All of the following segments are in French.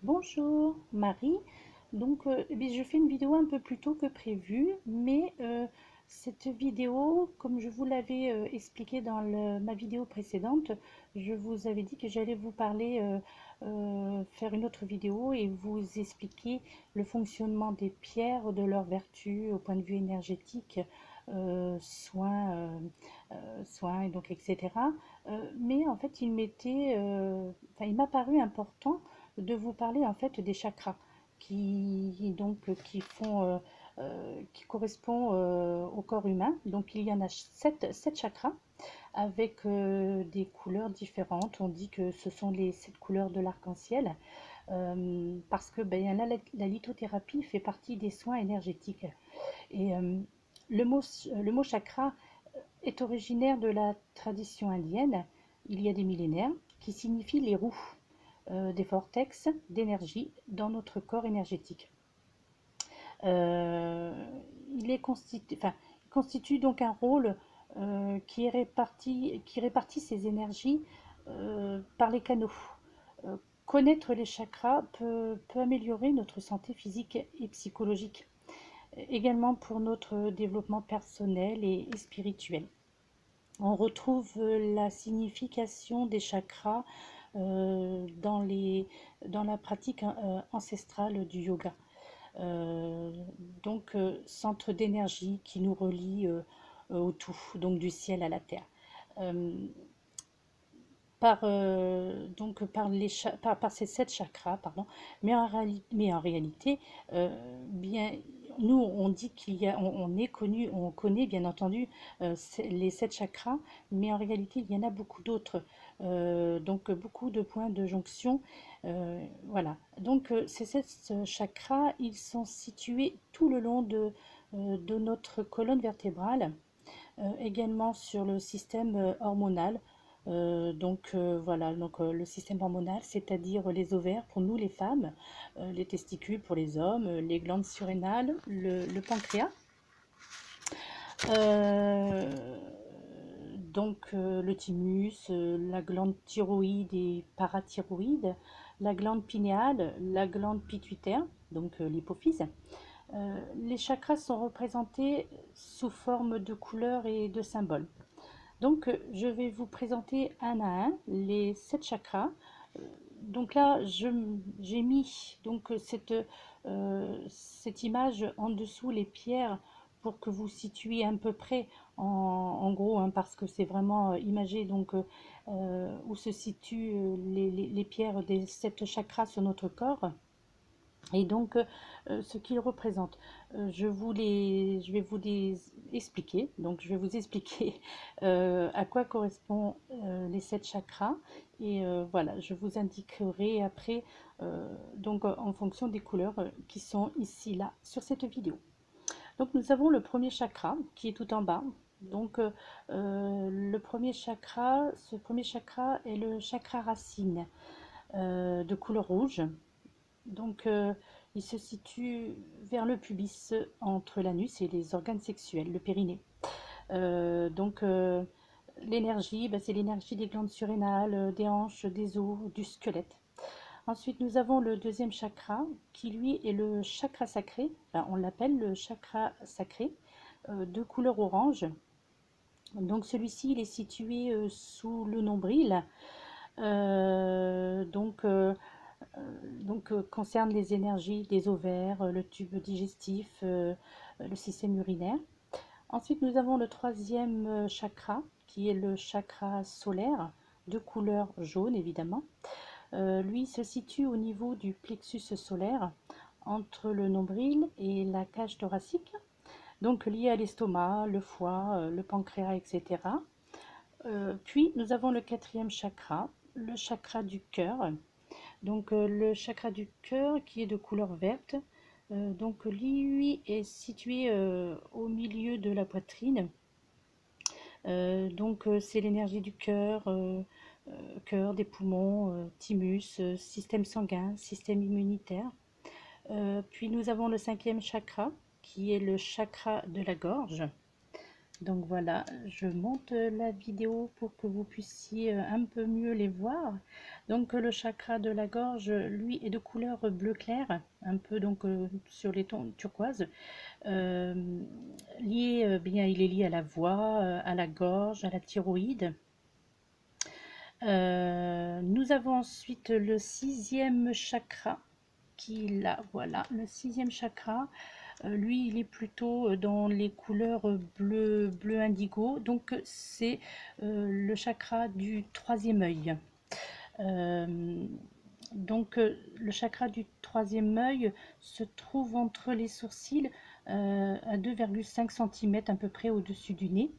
Bonjour Marie, je fais une vidéo un peu plus tôt que prévu, mais cette vidéo, comme je vous l'avais expliqué dans ma vidéo précédente, je vous avais dit que j'allais vous parler, faire une autre vidéo et vous expliquer le fonctionnement des pierres, de leurs vertus au point de vue énergétique, soins, soins et donc etc. Mais en fait, il m'a paru important de vous parler en fait des chakras qui correspond au corps humain. Donc il y en a sept chakras avec des couleurs différentes. On dit que ce sont les 7 couleurs de l'arc-en-ciel parce que la lithothérapie fait partie des soins énergétiques. Et le mot chakra est originaire de la tradition indienne, il y a des millénaires, qui signifie les roues des vortex d'énergie dans notre corps énergétique. Euh, il constitue donc un rôle qui répartit ces énergies par les canaux. Connaître les chakras peut améliorer notre santé physique et psychologique, également pour notre développement personnel et spirituel. On retrouve la signification des chakras dans la pratique ancestrale du yoga. Euh, Centre d'énergie qui nous relie au tout, donc du ciel à la terre. Euh, par ces 7 chakras, pardon, mais en réalité, bien, nous, on dit qu'il y a, on connaît bien entendu les 7 chakras, mais en réalité, il y en a beaucoup d'autres, donc beaucoup de points de jonction. Voilà, ces 7 chakras, ils sont situés tout le long de notre colonne vertébrale, également sur le système hormonal. Le système hormonal, c'est-à-dire les ovaires pour nous les femmes, les testicules pour les hommes, les glandes surrénales, le pancréas, euh, le thymus, la glande thyroïde et parathyroïde, la glande pinéale, la glande pituitaire, l'hypophyse. Les chakras sont représentés sous forme de couleurs et de symboles. Je vais vous présenter un à un les 7 chakras. Donc là, j'ai mis cette image en dessous les pierres pour que vous situiez à peu près en gros, hein, parce que c'est vraiment imagé où se situent les pierres des 7 chakras sur notre corps et ce qu'ils représentent. Je vais vous les expliquer. Donc je vais vous expliquer à quoi correspondent les 7 chakras et voilà, je vous indiquerai après en fonction des couleurs qui sont ici là sur cette vidéo. Donc nous avons le premier chakra qui est tout en bas. Ce premier chakra est le chakra racine de couleur rouge. Il se situe vers le pubis, entre l'anus et les organes sexuels, le périnée. L'énergie, c'est l'énergie des glandes surrénales, des hanches, des os, du squelette. Ensuite, nous avons le deuxième chakra, qui lui est le chakra sacré. Enfin, on l'appelle le chakra sacré, de couleur orange. Donc celui-ci, il est situé sous le nombril. Euh, donc, euh, Concerne les énergies des ovaires, le tube digestif, le système urinaire. Ensuite, nous avons le troisième chakra, qui est le chakra solaire, de couleur jaune évidemment. Lui se situe au niveau du plexus solaire, entre le nombril et la cage thoracique, donc lié à l'estomac, le foie, le pancréas, etc. Puis nous avons le quatrième chakra, le chakra du cœur. Le chakra du cœur qui est de couleur verte, lui est situé au milieu de la poitrine. C'est l'énergie du cœur, cœur, des poumons, thymus, système sanguin, système immunitaire. Puis nous avons le cinquième chakra qui est le chakra de la gorge. Donc voilà, je monte la vidéo pour que vous puissiez un peu mieux les voir. Donc le chakra de la gorge, lui, est de couleur bleu clair, un peu donc sur les tons turquoise. Euh, Bien, il est lié à la voix, à la gorge, à la thyroïde. Nous avons ensuite le sixième chakra, qui est là, voilà, le sixième chakra. Lui, il est plutôt dans les couleurs bleu indigo, donc c'est le chakra du troisième œil. Euh, le chakra du troisième œil se trouve entre les sourcils à 2,5 cm à peu près au-dessus du nez.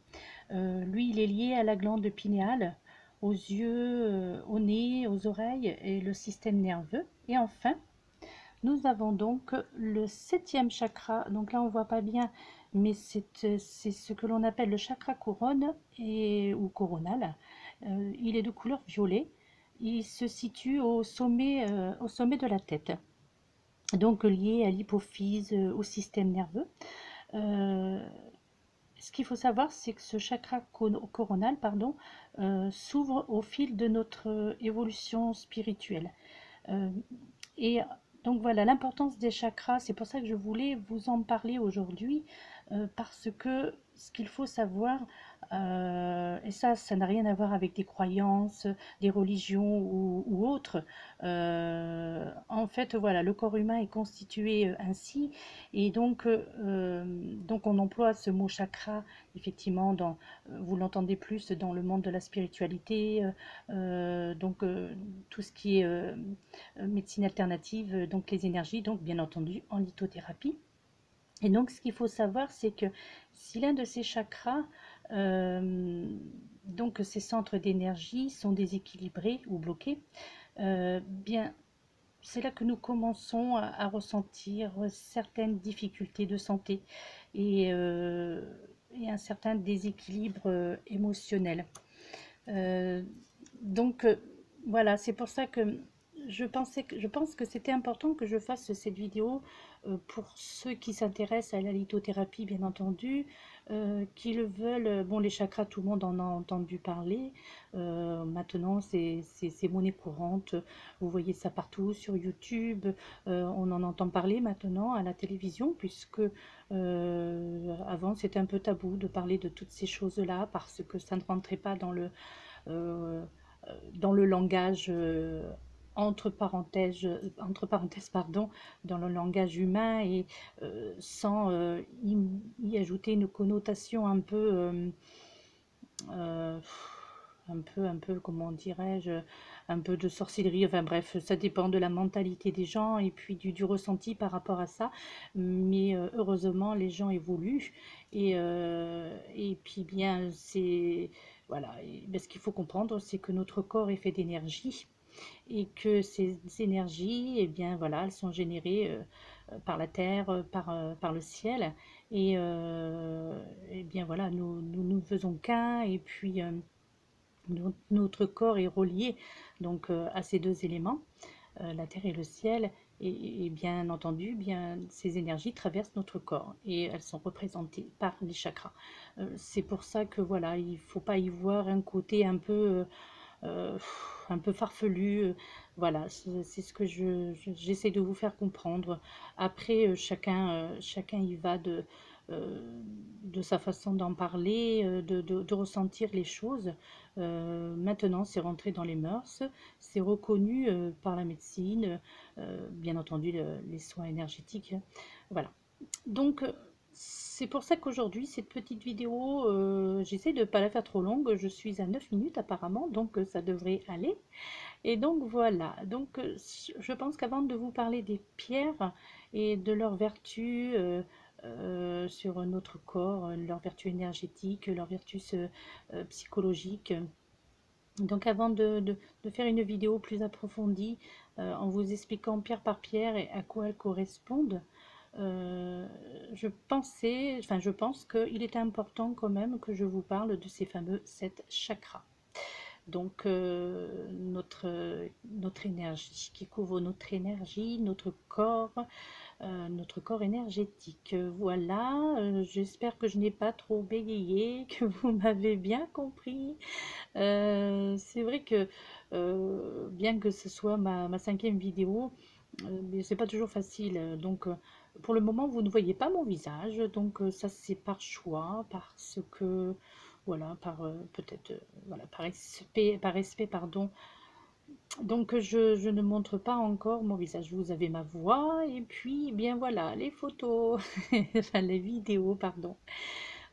Lui, il est lié à la glande pinéale, aux yeux, au nez, aux oreilles et le système nerveux. Et enfin, nous avons donc le septième chakra. Donc là, on ne voit pas bien, mais c'est ce que l'on appelle le chakra couronne ou coronal. Il est de couleur violet. Il se situe au sommet de la tête, donc lié à l'hypophyse, au système nerveux. Euh, Ce qu'il faut savoir, c'est que ce chakra coronal, pardon, s'ouvre au fil de notre évolution spirituelle. Euh, et donc voilà l'importance des chakras, c'est pour ça que je voulais vous en parler aujourd'hui, parce que ce qu'il faut savoir, et ça n'a rien à voir avec des croyances, des religions ou autres. En fait, voilà, le corps humain est constitué ainsi, et donc on emploie ce mot chakra, effectivement, vous l'entendez plus dans le monde de la spiritualité, tout ce qui est médecine alternative, donc les énergies, donc bien entendu en lithothérapie. Et donc ce qu'il faut savoir, c'est que si l'un de ces chakras, donc ces centres d'énergie, sont déséquilibrés ou bloqués, bien c'est là que nous commençons à ressentir certaines difficultés de santé et, euh, et un certain déséquilibre émotionnel. Euh, donc voilà, c'est pour ça que je pense que c'était important que je fasse cette vidéo pour ceux qui s'intéressent à la lithothérapie, bien entendu, qui le veulent. Bon, les chakras, tout le monde en a entendu parler. Maintenant, c'est monnaie courante. Vous voyez ça partout sur YouTube. On en entend parler maintenant à la télévision, puisque avant, c'était un peu tabou de parler de toutes ces choses-là parce que ça ne rentrait pas euh, dans le langage pardon, dans le langage humain et sans y ajouter une connotation euh, un peu, comment dirais-je, un peu de sorcellerie. Enfin bref, ça dépend de la mentalité des gens et puis du ressenti par rapport à ça. Mais heureusement, les gens évoluent et puis bien, c'est voilà. Ce qu'il faut comprendre, c'est que notre corps est fait d'énergie et que ces énergies, eh bien voilà, elles sont générées par la terre, par le ciel. Et bien voilà, nous ne faisons qu'un, et puis notre corps est relié donc à ces deux éléments, la terre et le ciel. Et bien entendu, bien, ces énergies traversent notre corps et elles sont représentées par les chakras. C'est pour ça que voilà, il ne faut pas y voir un côté euh, un peu farfelu. Voilà, c'est ce que j'essaie de vous faire comprendre. Après, chacun y va de sa façon d'en parler, de ressentir les choses. Maintenant, c'est rentré dans les mœurs, c'est reconnu par la médecine, bien entendu les soins énergétiques. Voilà. Donc, c'est pour ça qu'aujourd'hui, cette petite vidéo, j'essaie de ne pas la faire trop longue. Je suis à 9 minutes apparemment, donc ça devrait aller. Et donc voilà, donc je pense qu'avant de vous parler des pierres et de leurs vertus sur notre corps, leurs vertus énergétiques, leurs vertus psychologiques, donc avant de faire une vidéo plus approfondie en vous expliquant pierre par pierre et à quoi elles correspondent, euh, je pense qu'il était important quand même que je vous parle de ces fameux 7 chakras. donc notre énergie, qui couvre notre énergie, notre corps énergétique. Voilà, j'espère que je n'ai pas trop bégayé, que vous m'avez bien compris. C'est vrai que bien que ce soit ma cinquième vidéo, mais c'est pas toujours facile. Donc pour le moment, vous ne voyez pas mon visage, donc ça c'est par choix, parce que voilà, par peut-être voilà, par respect, pardon. Donc je ne montre pas encore mon visage. Vous avez ma voix et puis bien voilà les photos, enfin les vidéos, pardon.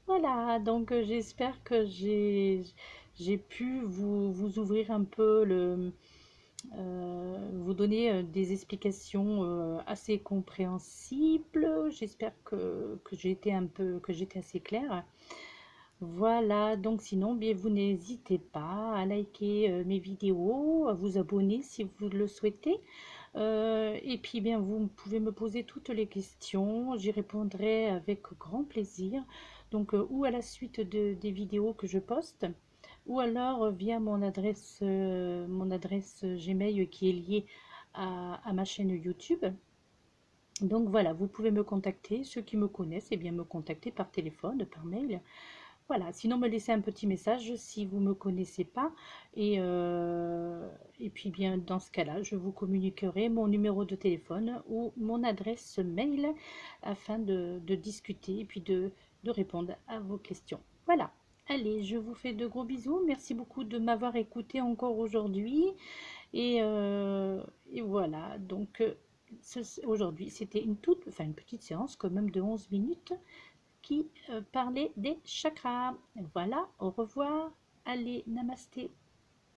Voilà, donc j'espère que j'ai pu vous ouvrir un peu vous donner des explications assez compréhensibles. J'espère que j'ai été que j'étais assez claire. Voilà, donc sinon, bien, vous n'hésitez pas à liker mes vidéos, à vous abonner si vous le souhaitez. Et puis, bien, vous pouvez me poser toutes les questions, j'y répondrai avec grand plaisir. Donc, ou à la suite des vidéos que je poste, ou alors via mon adresse Gmail qui est liée à ma chaîne YouTube. Donc voilà, vous pouvez me contacter. Ceux qui me connaissent, et bien me contacter par téléphone, par mail. Voilà, sinon me laissez un petit message si vous ne me connaissez pas. Et puis bien dans ce cas-là, je vous communiquerai mon numéro de téléphone ou mon adresse mail afin de discuter et puis de répondre à vos questions. Voilà, allez, je vous fais de gros bisous. Merci beaucoup de m'avoir écouté encore aujourd'hui. Et voilà, donc aujourd'hui c'était enfin une petite séance quand même de 11 minutes qui parlait des chakras. Voilà, au revoir, allez, namasté.